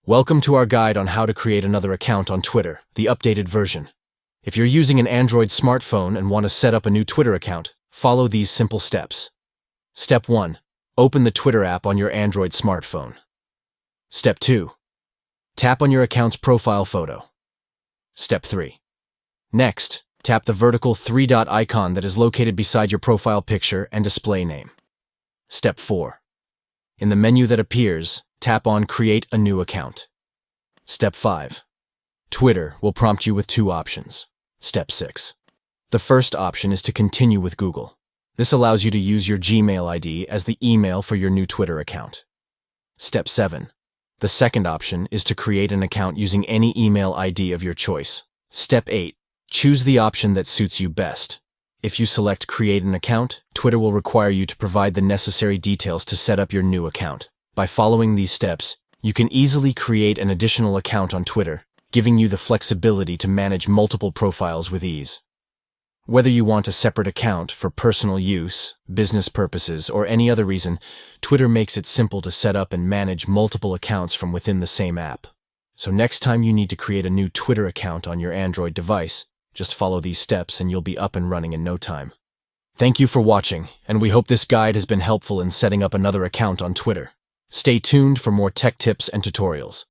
Welcome to our guide on how to create another account on Twitter, the updated version. If you're using an Android smartphone and want to set up a new Twitter account, follow these simple steps. Step 1. Open the Twitter app on your Android smartphone. Step 2. Tap on your account's profile photo. Step 3. Next, tap the vertical three-dot icon that is located beside your profile picture and display name. Step 4. In the menu that appears, tap on Create a New Account. Step 5. Twitter will prompt you with two options. Step 6. The first option is to continue with Google. This allows you to use your Gmail ID as the email for your new Twitter account. Step 7. The second option is to create an account using any email ID of your choice. Step 8. Choose the option that suits you best. If you select Create an Account, Twitter will require you to provide the necessary details to set up your new account. By following these steps, you can easily create an additional account on Twitter, giving you the flexibility to manage multiple profiles with ease. Whether you want a separate account for personal use, business purposes, or any other reason, Twitter makes it simple to set up and manage multiple accounts from within the same app. So next time you need to create a new Twitter account on your Android device, just follow these steps and you'll be up and running in no time. Thank you for watching, and we hope this guide has been helpful in setting up another account on Twitter. Stay tuned for more tech tips and tutorials.